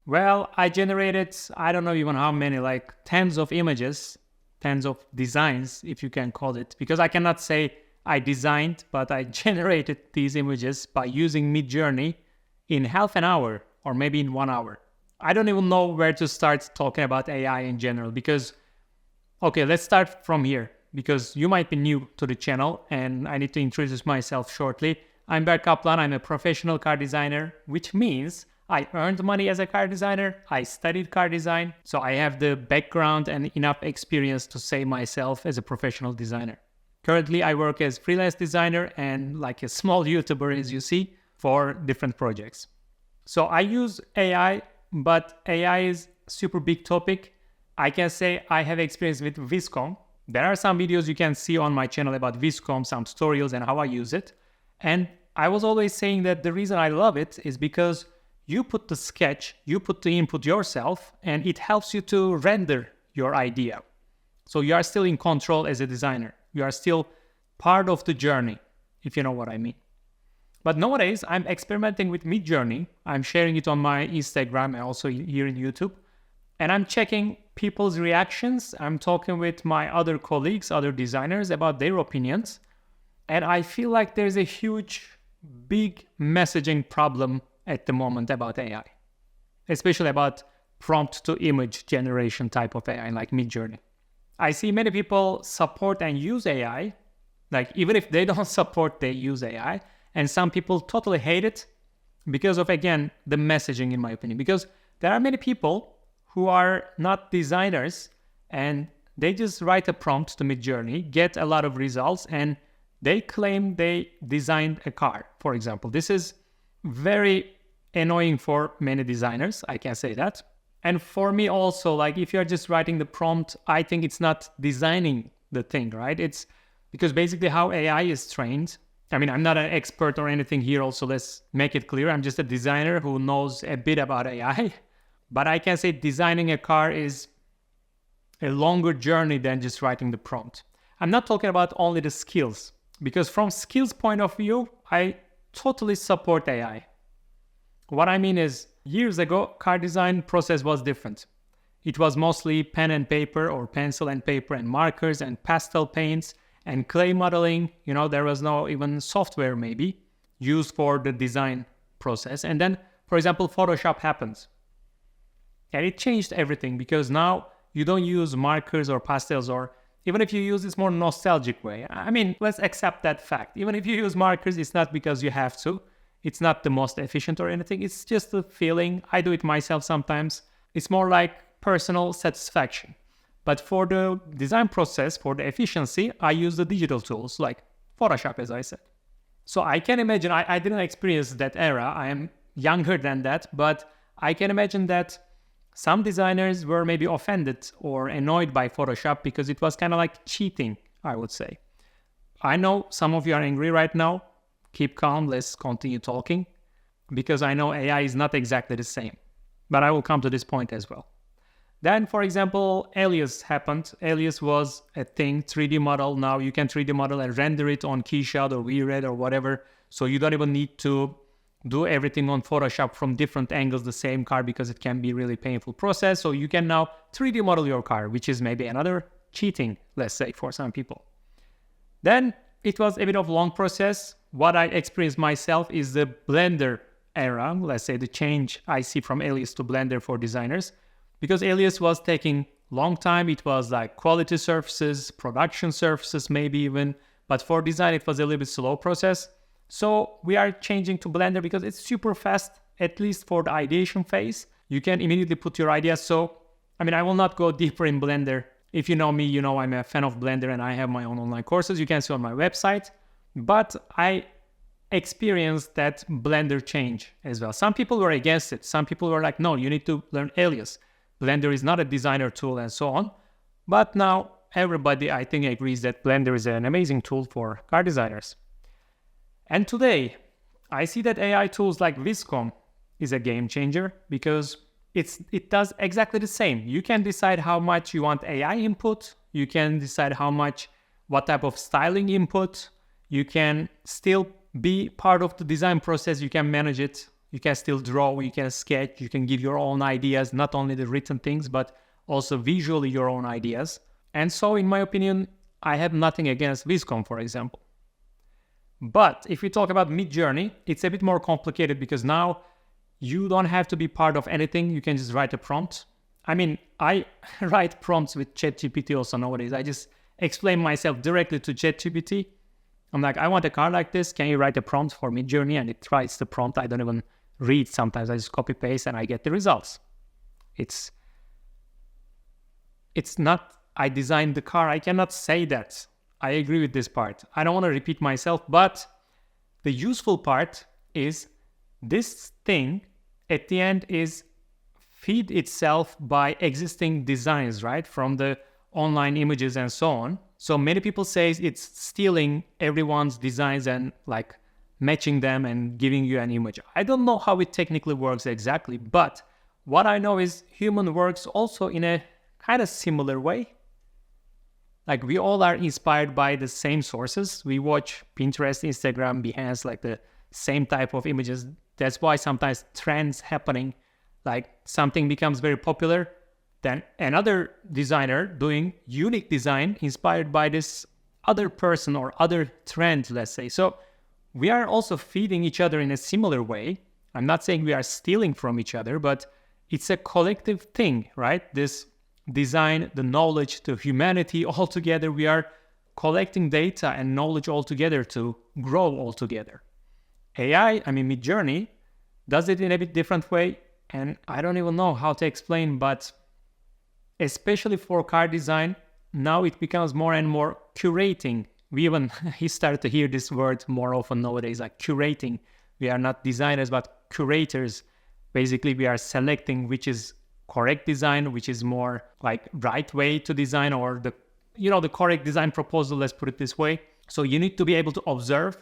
Well, I generated, I don't know even how many, like tens of images, tens of designs, if you can call it, because I cannot say I designed, but I generated these images by using Midjourney in half an hour or maybe in 1 hour. I don't even know where to start talking about AI in general because, okay, let's start from here because you might be new to the channel and I need to introduce myself shortly. I'm Berk Kaplan. I'm a professional car designer, which means I earned money as a car designer. I studied car design, so I have the background and enough experience to say myself as a professional designer. Currently, I work as freelance designer and like a small YouTuber, as you see, for different projects. So I use AI, but AI is super big topic. I can say I have experience with Viscom. There are some videos you can see on my channel about Viscom, some tutorials and how I use it. And I was always saying that the reason I love it is because you put the sketch, you put the input yourself, and it helps you to render your idea. So you are still in control as a designer. You are still part of the journey, if you know what I mean. But nowadays, I'm experimenting with Midjourney. I'm sharing it on my Instagram and also here in YouTube. And I'm checking people's reactions. I'm talking with my other colleagues, other designers about their opinions. And I feel like there's a huge, big messaging problem at the moment about AI, especially about prompt to image generation type of AI like Midjourney. I see many people support and use AI, like even if they don't support, they use AI. And some people totally hate it because of, again, the messaging, in my opinion. Because there are many people who are not designers and they just write a prompt to Midjourney, get a lot of results, and they claim they designed a car, for example. This is very annoying for many designers, I can say that. And for me also, like if you're just writing the prompt, I think it's not designing the thing, right? It's because basically how AI is trained. I mean, I'm not an expert or anything here also, let's make it clear. I'm just a designer who knows a bit about AI. But I can say designing a car is a longer journey than just writing the prompt. I'm not talking about only the skills, because from skills point of view, I totally support AI. What I mean is, years ago, car design process was different. It was mostly pen and paper or pencil and paper and markers and pastel paints and clay modeling. You know, there was no even software maybe used for the design process. And then, for example, Photoshop happens. And it changed everything because now you don't use markers or pastels, or even if you use this more nostalgic way. I mean, let's accept that fact. Even if you use markers, it's not because you have to. It's not the most efficient or anything. It's just a feeling. I do it myself sometimes. It's more like personal satisfaction. But for the design process, for the efficiency, I use the digital tools like Photoshop, as I said. So I can imagine, I didn't experience that era. I am younger than that, but I can imagine that some designers were maybe offended or annoyed by Photoshop because it was kind of like cheating, I would say. I know some of you are angry right now. Keep calm, let's continue talking, because I know AI is not exactly the same. But I will come to this point as well. Then, for example, Alias happened. Alias was a thing, 3D model. Now you can 3D model and render it on KeyShot or VRED or whatever. So you don't even need to do everything on Photoshop from different angles, the same car, because it can be really painful process. So you can now 3D model your car, which is maybe another cheating, let's say, for some people. Then it was a bit of long process. What I experienced myself is the Blender era, let's say the change I see from Alias to Blender for designers. Because Alias was taking long time, it was like quality surfaces, production surfaces maybe even, but for design it was a little bit slow process. So we are changing to Blender because it's super fast, at least for the ideation phase. You can immediately put your ideas. So, I mean, I will not go deeper in Blender. If you know me, you know I'm a fan of Blender and I have my own online courses you can see on my website. But I experienced that Blender change as well. Some people were against it. Some people were like, no, you need to learn Alias. Blender is not a designer tool and so on. But now everybody, I think, agrees that Blender is an amazing tool for car designers. And today, I see that AI tools like Viscom is a game changer because it does exactly the same. You can decide how much you want AI input. You can decide what type of styling input. You can still be part of the design process. You can manage it. You can still draw, you can sketch, you can give your own ideas, not only the written things, but also visually your own ideas. And so, in my opinion, I have nothing against Viscom, for example. But if we talk about Midjourney, it's a bit more complicated because now you don't have to be part of anything. You can just write a prompt. I mean, I write prompts with ChatGPT also nowadays. I just explain myself directly to ChatGPT. I'm like, I want a car like this. Can you write a prompt for Midjourney? And it writes the prompt. I don't even read sometimes. I just copy paste and I get the results. It's not, I designed the car. I cannot say that. I agree with this part. I don't want to repeat myself, but the useful part is this thing at the end is feed itself by existing designs, right? From the online images and so on. So many people say it's stealing everyone's designs and like matching them and giving you an image. I don't know how it technically works exactly, but what I know is human works also in a kind of similar way. Like we all are inspired by the same sources. We watch Pinterest, Instagram, Behance, like the same type of images. That's why sometimes trends happening, like something becomes very popular, then another designer doing unique design inspired by this other person or other trend, let's say. So we are also feeding each other in a similar way. I'm not saying we are stealing from each other, but it's a collective thing, right? This design, the knowledge, the humanity all together, we are collecting data and knowledge all together to grow all together. AI, I mean Midjourney, does it in a bit different way, and I don't even know how to explain, but especially for car design, now it becomes more and more curating. We even he started to hear this word more often nowadays, like curating. We are not designers, but curators. Basically, we are selecting which is correct design, which is more like right way to design, or the correct design proposal, let's put it this way. So you need to be able to observe,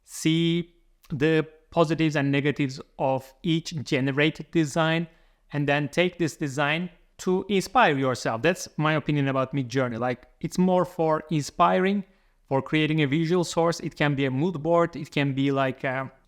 see the positives and negatives of each generated design, and then take this design to inspire yourself. That's my opinion about Midjourney. Like it's more for inspiring, for creating a visual source. It can be a mood board, it can be like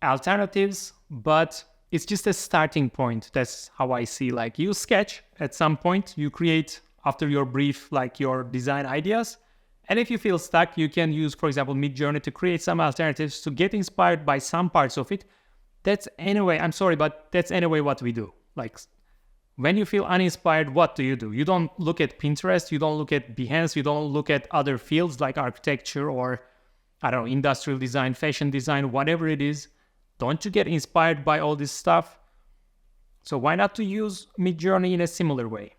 alternatives, but it's just a starting point. That's how I see. Like you sketch at some point, you create after your brief, like your design ideas. And if you feel stuck, you can use, for example, Midjourney to create some alternatives to get inspired by some parts of it. That's anyway, I'm sorry, but that's anyway what we do. Like when you feel uninspired, what do? You don't look at Pinterest, you don't look at Behance, you don't look at other fields like architecture or, I don't know, industrial design, fashion design, whatever it is. Don't you get inspired by all this stuff? So why not to use Midjourney in a similar way?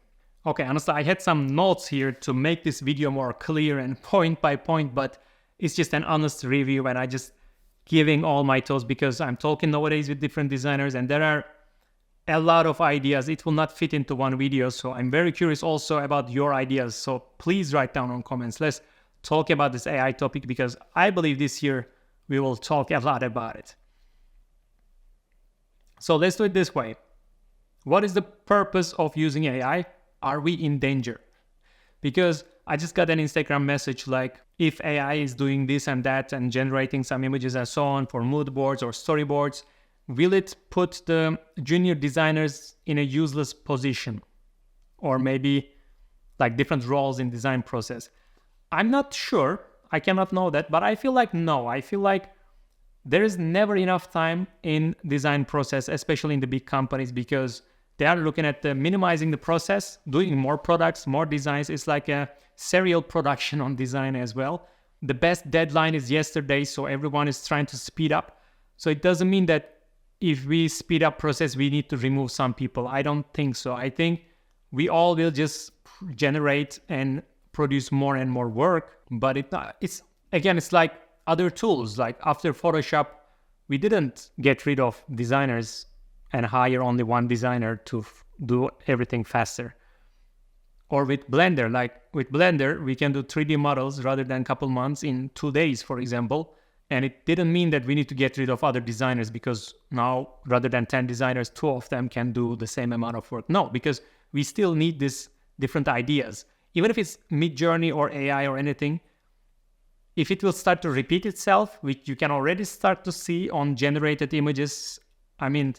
Okay, honestly, I had some notes here to make this video more clear and point by point, but it's just an honest review and I just giving all my thoughts because I'm talking nowadays with different designers and there are a lot of ideas. It will not fit into one video. So I'm very curious also about your ideas. So please write down on comments. Let's talk about this AI topic because I believe this year we will talk a lot about it. So let's do it this way. What is the purpose of using AI? Are we in danger? Because I just got an Instagram message like, if AI is doing this and that and generating some images and so on for mood boards or storyboards, will it put the junior designers in a useless position? Or maybe like different roles in design process? I'm not sure. I cannot know that, but I feel like no. I feel like there is never enough time in design process, especially in the big companies, because they are looking at minimizing the process, doing more products, more designs. It's like a serial production on design as well. The best deadline is yesterday, so everyone is trying to speed up. So it doesn't mean that if we speed up process, we need to remove some people. I don't think so. I think we all will just generate and produce more and more work. But it's like other tools. Like after Photoshop, we didn't get rid of designers and hire only one designer to do everything faster. Or with Blender, like with Blender, we can do 3D models rather than a couple months in 2 days, for example. And it didn't mean that we need to get rid of other designers because now rather than 10 designers, 2 of them can do the same amount of work. No, because we still need these different ideas. Even if it's Midjourney or AI or anything, if it will start to repeat itself, which you can already start to see on generated images, I mean,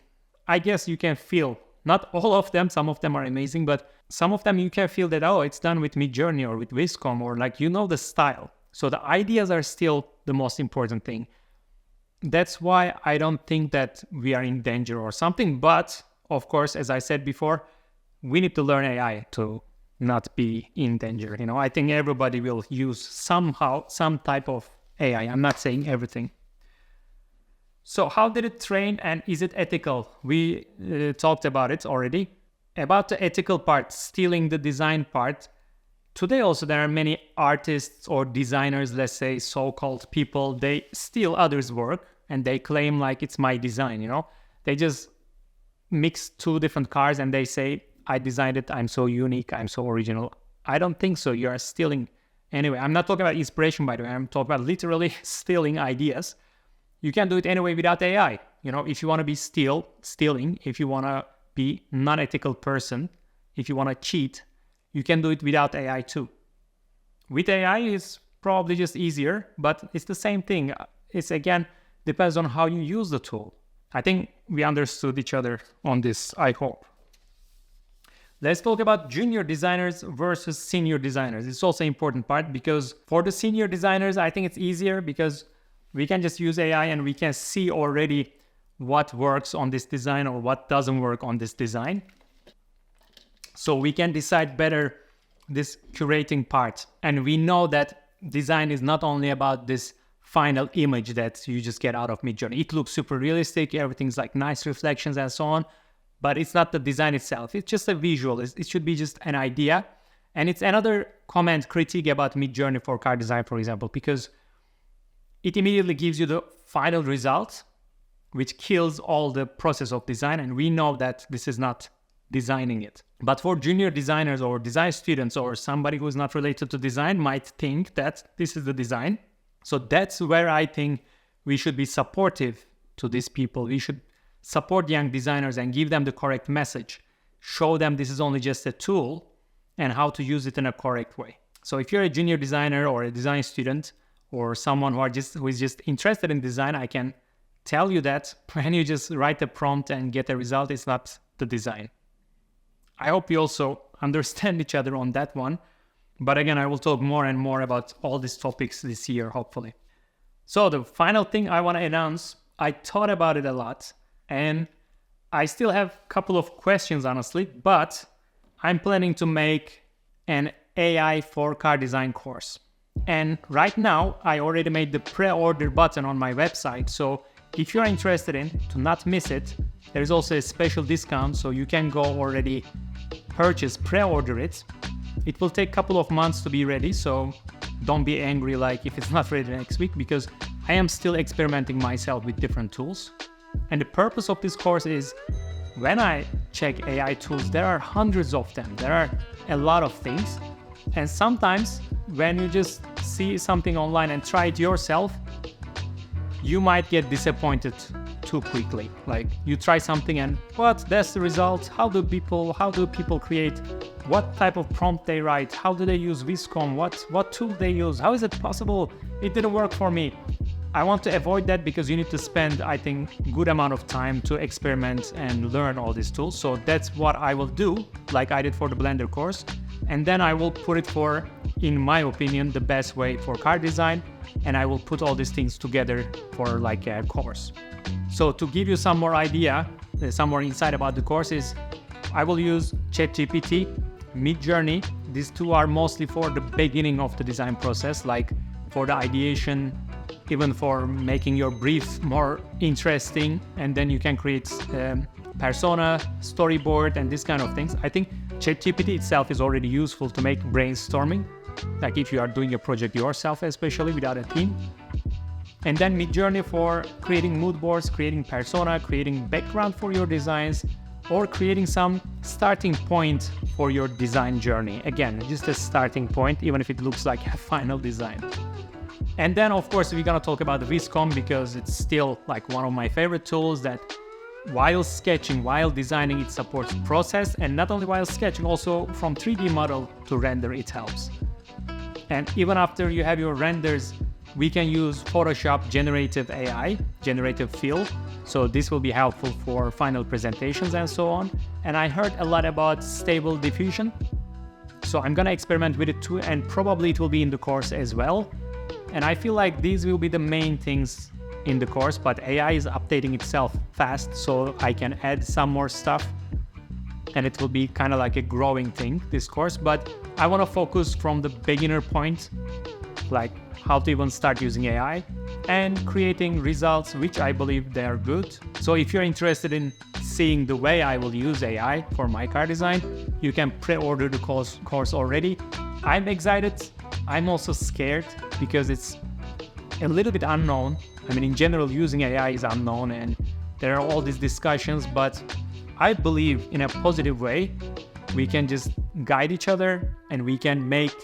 I guess you can feel, not all of them, some of them are amazing, but some of them you can feel that, oh, it's done with Midjourney or with Viscom, or like, the style. So the ideas are still the most important thing. That's why I don't think that we are in danger or something. But of course, as I said before, we need to learn AI to not be in danger. I think everybody will use somehow some type of AI. I'm not saying everything. So how did it train, and is it ethical? We talked about it already. About the ethical part, stealing the design part. Today also there are many artists or designers, let's say so-called people, they steal others' work and they claim like it's my design, They just mix two different cars and they say, I designed it, I'm so unique, I'm so original. I don't think so. You are stealing. Anyway, I'm not talking about inspiration, by the way. I'm talking about literally stealing ideas. You can do it anyway without AI. If you want to be stealing, if you want to be non-ethical person, if you want to cheat, you can do it without AI too. With AI, it's probably just easier, but it's the same thing. It's again, depends on how you use the tool. I think we understood each other on this, I hope. Let's talk about junior designers versus senior designers. It's also an important part because for the senior designers, I think it's easier because we can just use AI and we can see already what works on this design or what doesn't work on this design. So we can decide better this curating part. And we know that design is not only about this final image that you just get out of Midjourney. It looks super realistic, everything's like nice reflections and so on, but it's not the design itself. It's just a visual. It should be just an idea. And it's another critique about Midjourney for car design, for example, because it immediately gives you the final result, which kills all the process of design. And we know that this is not designing it. But for junior designers or design students or somebody who is not related to design might think that this is the design. So that's where I think we should be supportive to these people. We should support young designers and give them the correct message. Show them this is only just a tool and how to use it in a correct way. So if you're a junior designer or a design student or someone who is just interested in design, I can tell you that when you just write a prompt and get a result, it's not the design. I hope you also understand each other on that one. But again, I will talk more and more about all these topics this year, hopefully. So the final thing I want to announce, I thought about it a lot and I still have a couple of questions, honestly, but I'm planning to make an AI for car design course. And right now, I already made the pre-order button on my website. So if you're interested in to not miss it, there is also a special discount. So you can go already purchase, pre-order it. It will take a couple of months to be ready. So don't be angry like if it's not ready next week, because I am still experimenting myself with different tools. And the purpose of this course is when I check AI tools, there are hundreds of them. There are a lot of things. And sometimes when you just see something online and try it yourself, you might get disappointed too quickly. Like you try something and what? That's the result. How do people create? What type of prompt they write? How do they use Viscom? What tool they use? How is it possible? It didn't work for me. I want to avoid that because you need to spend, I think, good amount of time to experiment and learn all these tools. So that's what I will do, like I did for the Blender course. And then I will put it for, in my opinion, the best way for car design. And I will put all these things together for like a course. So to give you some more idea, some more insight about the course is, I will use ChatGPT, Midjourney. These two are mostly for the beginning of the design process, like for the ideation, even for making your brief more interesting, and then you can create persona, storyboard, and this kind of things. I think ChatGPT itself is already useful to make brainstorming, like if you are doing a project yourself, especially without a team. And then Midjourney for creating mood boards, creating persona, creating background for your designs, or creating some starting point for your design journey. Again, just a starting point, even if it looks like a final design. And then, of course, we're gonna talk about the Viscom because it's still like one of my favorite tools that while sketching, while designing, it supports process, and not only while sketching, also from 3D model to render, it helps. And even after you have your renders, we can use Photoshop generative AI, generative fill, So this will be helpful for final presentations and so on. And I heard a lot about Stable Diffusion. So I'm gonna experiment with it too, and probably it will be in the course as well. And I feel like these will be the main things in the course, but AI is updating itself fast, so I can add some more stuff. And it will be kind of like a growing thing, this course. But I wanna focus from the beginner point, like how to even start using AI and creating results, which I believe they are good. So if you're interested in seeing the way I will use AI for my car design, you can pre-order the course already. I'm excited. I'm also scared because it's a little bit unknown. I mean, in general, using AI is unknown and there are all these discussions, but I believe in a positive way, we can just guide each other and we can make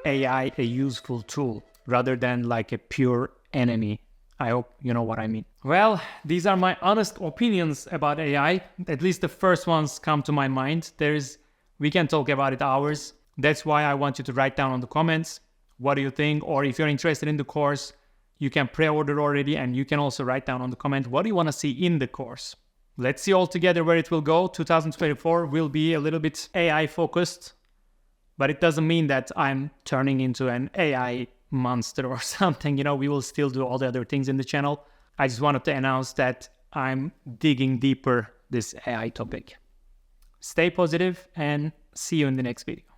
AI a useful tool rather than like a pure enemy. I hope you know what I mean. Well, these are my honest opinions about AI. At least the first ones come to my mind. We can talk about it hours. That's why I want you to write down on the comments, what do you think? Or if you're interested in the course, you can pre-order already, and you can also write down on the comment, what do you want to see in the course? Let's see all together where it will go. 2024 will be a little bit AI focused, but it doesn't mean that I'm turning into an AI monster or something. We will still do all the other things in the channel. I just wanted to announce that I'm digging deeper this AI topic. Stay positive and see you in the next video.